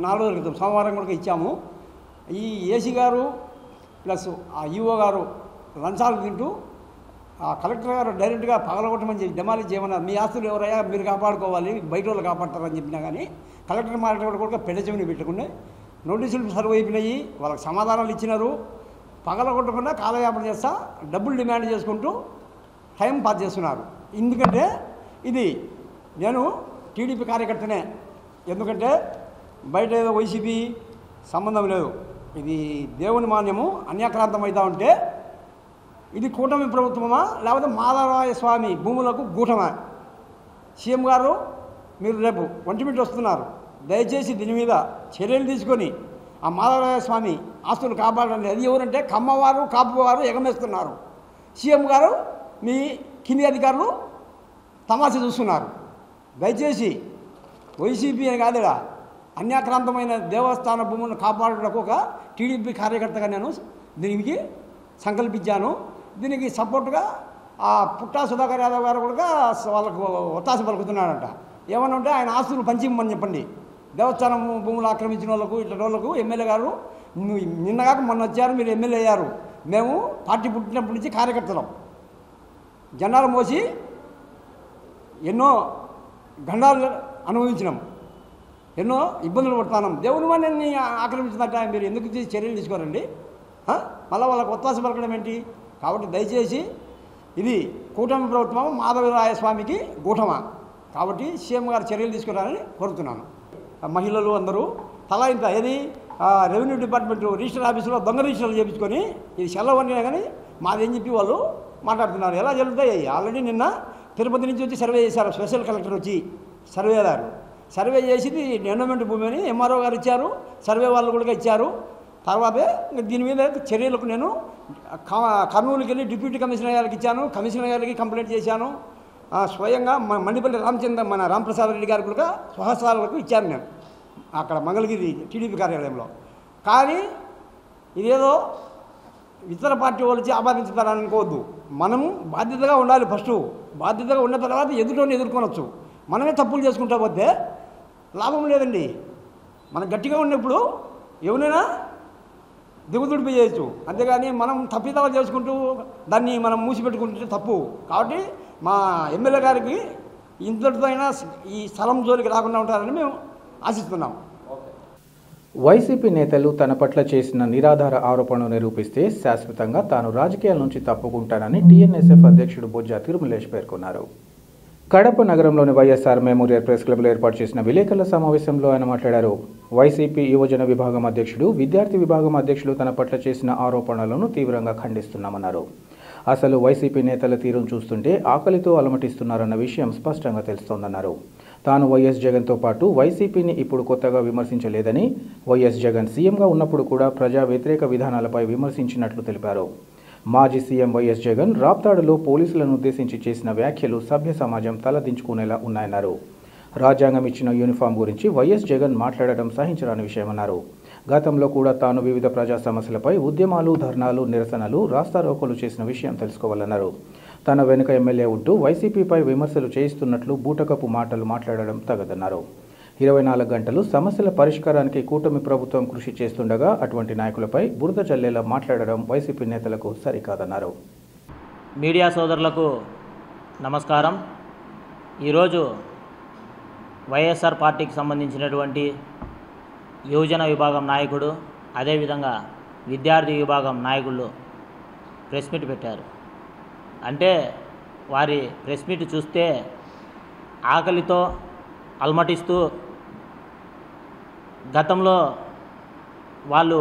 4 రోజుల క్రితం సోమవారం కూడా ఇచ్చాము. ఈ ఏసీ గారు ప్లస్ ఆ ఈఓ గారు లంచాలు తింటూ ఆ కలెక్టర్ గారు డైరెక్ట్గా పగలగొట్టమని చెప్పి డెమాలిష్ చేయమన్నారు. మీ ఆస్తులు ఎవరయ్యా, మీరు కాపాడుకోవాలి, బయట వాళ్ళు కాపాడతారని చెప్పినా కానీ కలెక్టర్ మాట్లాడు కూడా పెద్దచెవిని పెట్టుకుని నోటీసులు సర్వ్ అయిపోయినాయి. వాళ్ళకి సమాధానాలు ఇచ్చినారు. పగలగొట్టకుండా కాలయాపన చేస్తా డబ్బులు డిమాండ్ చేసుకుంటూ టైం పాస్ చేస్తున్నారు. ఎందుకంటే ఇది నేను టీడీపీ కార్యకర్తనే, ఎందుకంటే బయట ఏదో వైసీపీ సంబంధం లేదు. ఇది దేవుని మాన్యము అన్యాక్రాంతం అవుతా ఉంటే ఇది కూటమి ప్రభుత్వమా లేకపోతే మాధవరాయ స్వామి భూములకు గూటమా? సీఎం గారు మీరు రేపు ఒంటిమిట్ట వస్తున్నారు, దయచేసి దీని మీద చర్యలు తీసుకొని ఆ మాధవరాయ స్వామి ఆస్తులు కాపాడండి. అది ఎవరంటే కమ్మవారు, కాపువారు ఎగమేస్తున్నారు. సీఎం గారు మీ కింది అధికారులు తమాషా చూస్తున్నారు. దయచేసి వైసీపీ అని కాదుగా, అన్యాక్రాంతమైన దేవస్థాన భూములను కాపాడడానికి ఒక టీడీపీ కార్యకర్తగా నేను దీనికి సంకల్పించాను. దీనికి సపోర్టుగా ఆ పుట్టా సుధాకర్ యాదవ్ గారు కూడా వాళ్ళకు ఒత్తాస పలుకుతున్నాడంట. ఏమన్నా ఉంటే ఆయన ఆస్తులు పంచిమ్మని చెప్పండి, దేవస్థానం భూములు ఆక్రమించిన వాళ్ళకు ఇట్లాంటి వాళ్ళకు ఎమ్మెల్యే గారు నిన్నగాక మొన్న వచ్చారు, మీరు ఎమ్మెల్యే అయ్యారు, మేము పార్టీ పుట్టినప్పటి నుంచి కార్యకర్తలం, జెండాలు మోసి ఎన్నో గండాలు అనుభవించినాం, ఎన్నో ఇబ్బందులు పడుతున్నాం. దేవుని వాడిని ఆక్రమించినట్ట మీరు ఎందుకు చర్యలు తీసుకోరండి? మళ్ళీ వాళ్ళకు ఒత్తాస పలకడం ఏంటి? కాబట్టి దయచేసి ఇది కూటమి ప్రభుత్వం మాధవరాయ స్వామికి గూఢమా, కాబట్టి సీఎం గారు చర్యలు తీసుకురాలని కోరుతున్నాను. మహిళలు అందరూ తలా ఇంత ఏది రెవెన్యూ డిపార్ట్మెంట్ రిజిస్టర్ ఆఫీసులో దొంగ రిజిస్టర్లు చేయించుకొని ఇది సెల్లవనినా కానీ మాదేం చెప్పి వాళ్ళు మాట్లాడుతున్నారు. ఎలా జరుగుతాయి? ఆల్రెడీ నిన్న తిరుపతి నుంచి వచ్చి సర్వే చేశారు, స్పెషల్ కలెక్టర్ వచ్చి సర్వేదారు సర్వే చేసింది ఎండోమెంట్ భూమి అని ఎంఆర్ఓ గారు ఇచ్చారు, సర్వే వాళ్ళు కూడా ఇచ్చారు. తర్వాతే దీని మీద చర్యలకు నేను కర్నూలుకి వెళ్ళి డిప్యూటీ కమిషనర్ గారికి ఇచ్చాను, కమిషనర్ గారికి కంప్లైంట్ చేశాను, స్వయంగా మండిపల్లి మన రాంప్రసాద్ రెడ్డి గారికి కూడా స్వహస్తాలకు ఇచ్చాను నేను అక్కడ మంగళగిరి టీడీపీ కార్యాలయంలో. కానీ ఇదేదో ఇతర పార్టీ వాళ్ళు వచ్చి ఆపాదించుతారని అనుకోవద్దు. మనము బాధ్యతగా ఉండాలి. ఫస్ట్ బాధ్యతగా ఉన్న తర్వాత ఎదుటోని ఎదుర్కొనవచ్చు. మనమే తప్పులు చేసుకుంటా పోతే లాభం లేదండి. మనం గట్టిగా ఉన్నప్పుడు ఎవరైనా దిగుదుడిపి చేయొచ్చు, అంతేగాని మనం తప్పిదాలు చేసుకుంటూ దాన్ని మనం మూసిపెట్టుకుంటే తప్పు. కాబట్టి మా ఎమ్మెల్యే గారికి ఇంతటితో అయినా ఈ స్థలం జోలికి రాకుండా ఉంటారని మేము ఆశిస్తున్నాం.
వైసీపీ నేతలు తన పట్ల చేసిన నిరాధార ఆరోపణలు నిరూపిస్తే శాశ్వతంగా తాను రాజకీయాల నుంచి తప్పుకుంటానని టీఎన్ఎస్ఎఫ్ అధ్యక్షుడు బొజ్జా తిరుమలేష్ పేర్కొన్నారు. కడప నగరంలోని వైఎస్ఆర్ మెమోరియల్ ప్రెస్ క్లబ్లో ఏర్పాటు చేసిన విలేకరుల సమావేశంలో ఆయన మాట్లాడారు. వైసీపీ యువజన విభాగం అధ్యక్షుడు, విద్యార్థి విభాగం అధ్యక్షులు తన పట్ల చేసిన ఆరోపణలను తీవ్రంగా ఖండిస్తున్నామన్నారు. అసలు వైసీపీ నేతల తీరును చూస్తుంటే ఆకలితో అలమటిస్తున్నారన్న విషయం స్పష్టంగా తెలుస్తోందన్నారు. తాను వైఎస్ జగన్తో పాటు వైసీపీని ఇప్పుడు కొత్తగా విమర్శించలేదని, వైఎస్ జగన్ సీఎంగా ఉన్నప్పుడు కూడా ప్రజా వ్యతిరేక విధానాలపై విమర్శించినట్లు తెలిపారు. మాజీ సీఎం వైఎస్ జగన్ రాప్తాడులో పోలీసులను ఉద్దేశించి చేసిన వ్యాఖ్యలు సభ్య సమాజం తలదించుకునేలా ఉన్నాయన్నారు. రాజ్యాంగం ఇచ్చిన యూనిఫామ్ గురించి వైఎస్ జగన్ మాట్లాడడం సహించరాని విషయమన్నారు. గతంలో కూడా తాను వివిధ ప్రజా సమస్యలపై ఉద్యమాలు, ధర్నాలు, నిరసనలు, రాస్తారోకోలు చేసిన విషయం తెలుసుకోవాలన్నారు. తన వెనుక ఎమ్మెల్యే ఉంటూ వైసీపీపై విమర్శలు చేయిస్తున్నట్లు బూటకపు మాటలు మాట్లాడడం తగదన్నారు. 24 గంటలు సమస్యల పరిష్కారానికి కూటమి ప్రభుత్వం కృషి చేస్తుండగా అటువంటి నాయకులపై బురద చల్లేలా మాట్లాడడం వైసీపీ నేతలకు సరికాదన్నారు.
మీడియా సోదరులకు నమస్కారం. ఈరోజు వైఎస్ఆర్ పార్టీకి సంబంధించినటువంటి యువజన విభాగం నాయకుడు, అదేవిధంగా విద్యార్థి విభాగం నాయకులు ప్రెస్ మీట్ పెట్టారు. అంటే వారి ప్రెస్ మీట్ చూస్తే ఆకలితో అల్మటిస్తూ గతంలో వాళ్ళు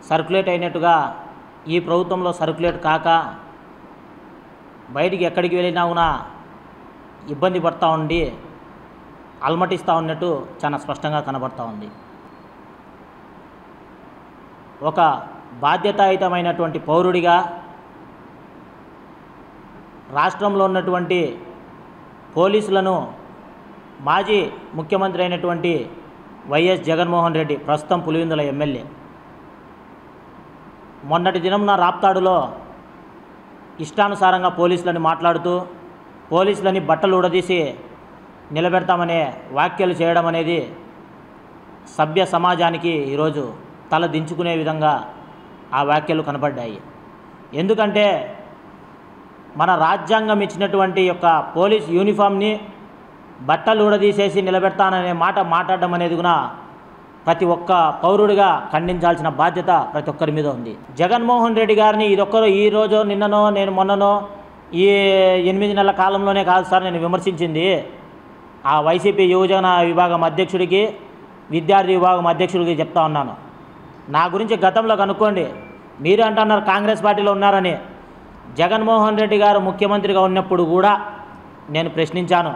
సర్క్యులేట్ అయినట్టుగా ఈ ప్రభుత్వంలో సర్క్యులేట్ కాక బయటికి ఎక్కడికి వెళ్ళినా కూడా ఇబ్బంది పడుతూ ఉండి అల్మటిస్తూ ఉన్నట్టు చాలా స్పష్టంగా కనబడుతూ ఉంది. ఒక బాధ్యతాయుతమైనటువంటి పౌరుడిగా రాష్ట్రంలో ఉన్నటువంటి పోలీసులను మాజీ ముఖ్యమంత్రి అయినటువంటి వైఎస్ జగన్మోహన్ రెడ్డి, ప్రస్తుతం పులివెందుల ఎమ్మెల్యే, మొన్నటి దినంన రాప్తాడులో ఇష్టానుసారంగా పోలీసులని మాట్లాడుతూ పోలీసులని బట్టలు ఉడదీసి నిలబెడతామనే వ్యాఖ్యలు చేయడం అనేది సభ్య సమాజానికి ఈరోజు తల దించుకునే విధంగా ఆ వ్యాఖ్యలు కనబడ్డాయి. ఎందుకంటే మన రాజ్యాంగం ఇచ్చినటువంటి యొక్క పోలీస్ యూనిఫామ్ని బట్టలు ఊడదీసేసి నిలబెడతాననే మాట మాట్లాడడం అనేది కూడా ప్రతి ఒక్క పౌరుడిగా ఖండించాల్సిన బాధ్యత ప్రతి ఒక్కరి మీద ఉంది. జగన్మోహన్ రెడ్డి గారిని ఇదొక్కరు ఈ రోజు నిన్ననో నేను మొన్ననో ఈ 8 నెలల కాలంలోనే కాదు సార్ నేను విమర్శించింది. ఆ వైసీపీ యువజన విభాగం అధ్యక్షుడికి, విద్యార్థి విభాగం అధ్యక్షుడికి చెప్తా ఉన్నాను. నా గురించి గతంలో కనుక్కోండి. మీరు అంటున్నారు కాంగ్రెస్ పార్టీలో ఉన్నారని. జగన్మోహన్ రెడ్డి గారు ముఖ్యమంత్రిగా ఉన్నప్పుడు కూడా నేను ప్రశ్నించాను.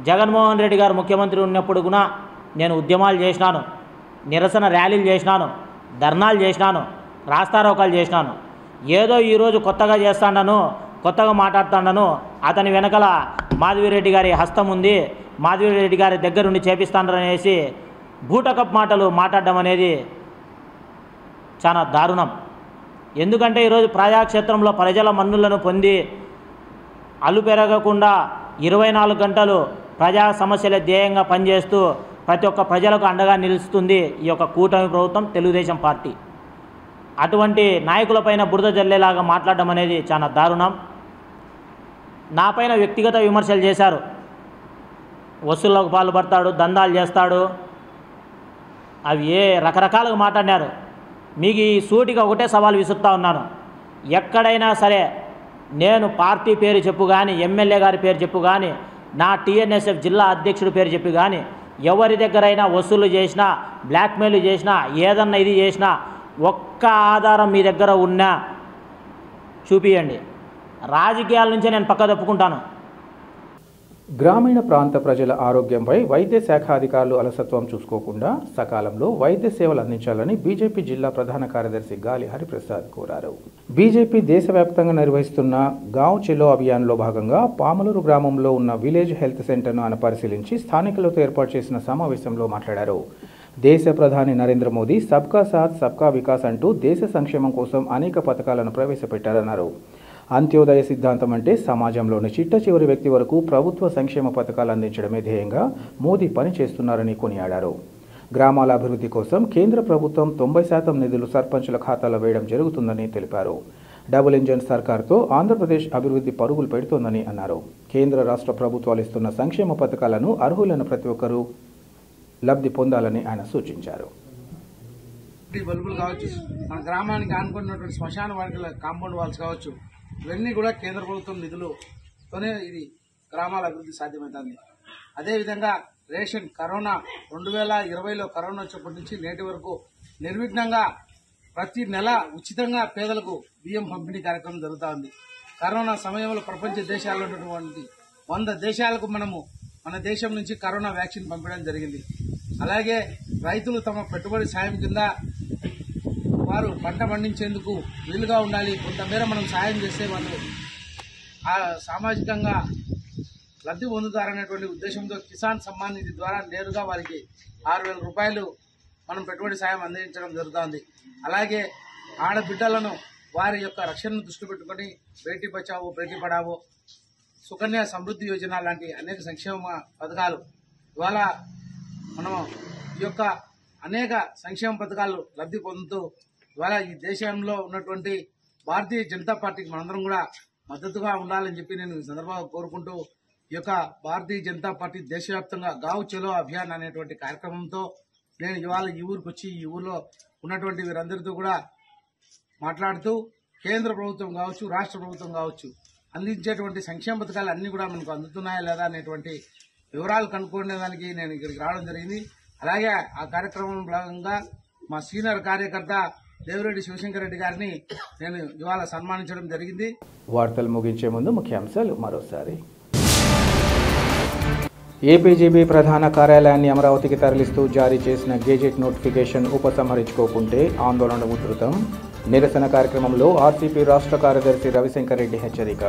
జగన్మోహన్ రెడ్డి గారు ముఖ్యమంత్రి ఉన్నప్పుడు కూడా నేను ఉద్యమాలు చేసినాను, నిరసన ర్యాలీలు చేసినాను, ధర్నాలు చేసినాను, రాస్తారోకాలు చేసినాను. ఏదో ఈరోజు కొత్తగా చేస్తాను, కొత్తగా మాట్లాడుతాను, అతని వెనకల మాధవిరెడ్డి గారి హస్తం ఉంది, మాధవిరెడ్డి గారి దగ్గరుండి చేపిస్తాననేసి బూటకప్ మాటలు మాట్లాడడం అనేది చాలా దారుణం. ఎందుకంటే ఈరోజు ప్రజాక్షేత్రంలో ప్రజల మన్నులను పొంది అల్లు పెరగకుండా 24 గంటలు ప్రజా సమస్యల ధ్యేయంగా పనిచేస్తూ ప్రతి ఒక్క ప్రజలకు అండగా నిలుస్తుంది ఈ యొక్క కూటమి ప్రభుత్వం, తెలుగుదేశం పార్టీ. అటువంటి నాయకులపైన బురద జల్లేలాగా మాట్లాడడం అనేది చాలా దారుణం. నాపైన వ్యక్తిగత విమర్శలు చేశారు. వసూళ్లకు పాల్పడతాడు, దందాలు చేస్తాడు, అవి రకరకాలుగా మాట్లాడినారు. మీకు ఈ సూటిగా ఒకటే సవాల్ విసురుతా ఉన్నాను. ఎక్కడైనా సరే నేను పార్టీ పేరు చెప్పు కానీ, ఎమ్మెల్యే గారి పేరు చెప్పు కానీ, నా టీఎన్ఎస్ఎఫ్ జిల్లా అధ్యక్షుడి పేరు చెప్పి కానీ ఎవరి దగ్గరైనా వసూలు చేసినా, బ్లాక్మెయిల్ చేసినా, ఏదన్నా ఇది చేసినా ఒక్క ఆధారం మీ దగ్గర ఉన్నా చూపియండి. రాజకీయాల నుంచే నేను పక్క తప్పుకుంటాను.
గ్రామీణ ప్రాంత ప్రజల ఆరోగ్యంపై వైద్య శాఖ అధికారులు అలసత్వం చూసుకోకుండా సకాలంలో వైద్య సేవలు అందించాలని బీజేపీ జిల్లా ప్రధాన కార్యదర్శి గాలి హరిప్రసాద్ కోరారు. బీజేపీ దేశవ్యాప్తంగా నిర్వహిస్తున్న గావ్ చెలో అభియాన్లో భాగంగా పామలూరు గ్రామంలో ఉన్న విలేజ్ హెల్త్ సెంటర్ను ఆయన పరిశీలించి స్థానికులతో ఏర్పాటు చేసిన సమావేశంలో మాట్లాడారు. దేశ ప్రధాని నరేంద్ర మోదీ సబ్కా సాథ్ సబ్కా వికాస్ అంటూ దేశ సంక్షేమం కోసం అనేక పథకాలను ప్రవేశపెట్టారన్నారు. అంత్యోదయ సిద్ధాంతం అంటే సమాజంలోని చిట్ట చివరి వ్యక్తి వరకు ప్రభుత్వ సంక్షేమ పథకాలు అందించడమే ధ్యేయంగా మోదీ పనిచేస్తున్నారని కొనియాడారు. గ్రామాల అభివృద్ధి కోసం కేంద్ర ప్రభుత్వం 90% నిధులు సర్పంచుల ఖాతాలో వేయడం జరుగుతుందని తెలిపారు. డబుల్ ఇంజన్ సర్కార్తో ఆంధ్రప్రదేశ్ అభివృద్ధి పరుగులు పెడుతోందని అన్నారు. కేంద్ర రాష్ట్ర ప్రభుత్వాలు ఇస్తున్న సంక్షేమ పథకాలను అర్హులైన ప్రతి ఒక్కరూ లబ్ధి పొందాలని ఆయన సూచించారు.
బల్బులు కావచ్చు, మన గ్రామానికి ఆనుకున్నటువంటి శ్మశాన వాటికల కాంపౌండ్ వాల్స్ కావచ్చు, ఇవన్నీ కూడా కేంద్ర ప్రభుత్వం నిధులతోనే ఇది గ్రామాల అభివృద్ధి సాధ్యమవుతుంది. అదేవిధంగా రేషన్ కరోనా 2020లో కరోనా వచ్చినప్పటి నుంచి నేటి వరకు నిర్విఘ్నంగా ప్రతి నెల ఉచితంగా పేదలకు బియ్యం పంపిణీ కార్యక్రమం జరుగుతూ ఉంది. కరోనా సమయంలో ప్రపంచ దేశాల్లో ఉన్నటువంటి 100 దేశాలకు మన దేశం నుంచి కరోనా వ్యాక్సిన్ పంపించడం జరిగింది. అలాగే రైతులు తమ పెట్టుబడి సాయం కింద వారు పంట పండించేందుకు వీలుగా ఉండాలి, కొంతమేర మనం సాయం చేస్తే వాళ్ళు సామాజికంగా లబ్ధి పొందుతారనేటువంటి ఉద్దేశంతో కిసాన్ సమ్మాన్ నిధి ద్వారా నేరుగా వారికి 6,000 రూపాయలు మనం పెట్టుబడి సాయం అందించడం జరుగుతుంది. అలాగే ఆడబిడ్డలను వారి యొక్క రక్షణను దృష్టి పెట్టుకుని బేటీ బచావో బేటీ పడావో, సుకన్య సమృద్ధి యోజన లాంటి అనేక సంక్షేమ పథకాలు ఇవాళ మనం ఈ యొక్క అనేక సంక్షేమ పథకాలు లబ్ధి పొందుతూ ఇవాళ ఈ దేశంలో ఉన్నటువంటి భారతీయ జనతా పార్టీకి మనందరం కూడా మద్దతుగా ఉండాలని చెప్పి నేను ఈ సందర్భంగా కోరుకుంటూ ఈ యొక్క భారతీయ జనతా పార్టీ దేశవ్యాప్తంగా గావ్ చలో అభియాన్ అనేటువంటి కార్యక్రమంతో నేను ఇవాళ ఈ ఊరికి వచ్చి ఈ ఊర్లో ఉన్నటువంటి వీరందరితో కూడా మాట్లాడుతూ కేంద్ర ప్రభుత్వం కావచ్చు, రాష్ట్ర ప్రభుత్వం కావచ్చు అందించేటువంటి సంక్షేమ పథకాలు అన్ని కూడా మనకు అందుతున్నాయా లేదా అనేటువంటి వివరాలు కనుక్కునేదానికి నేను ఇక్కడికి రావడం జరిగింది. అలాగే ఆ కార్యక్రమం భాగంగా మా సీనియర్ కార్యకర్త దేవిరెడ్డి శివశంకర్ రెడ్డి గారిని నేను ఇవాళ సన్మానించడం జరిగింది.
వార్తలు ముగించే ముందు ముఖ్యాంశాలు మరోసారి. ఏపీజీబీ ప్రధాన కార్యాలయాన్ని అమరావతికి తరలిస్తూ జారీ చేసిన గెజెట్ నోటిఫికేషన్ ఉపసంహరించుకోకుంటే ఆందోళన ఉధృతం. నిరసన కార్యక్రమంలో ఆర్సీపీ రాష్ట్ర కార్యదర్శి రవిశంకర్ రెడ్డి హెచ్చరిక.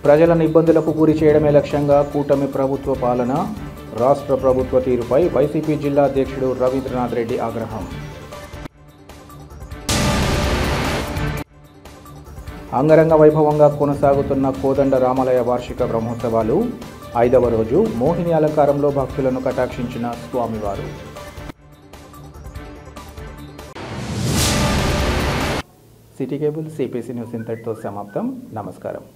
ప్రజలను ఇబ్బందులకు గురి చేయడమే లక్ష్యంగా కూటమి ప్రభుత్వ పాలన. రాష్ట్ర ప్రభుత్వ తీరుపై వైసీపీ జిల్లా అధ్యక్షుడు రవీంద్రనాథ్ రెడ్డి ఆగ్రహం. అంగరంగ వైభవంగా కొనసాగుతున్న కోదండ రామాలయ వార్షిక బ్రహ్మోత్సవాలు. 5వ రోజు మోహిని అలంకారంలో భక్తులను కటాక్షించిన స్వామివారు. సిటీ కేబుల్ సిపిసి న్యూస్ ఇంతటితో సమాప్తం. నమస్కారం.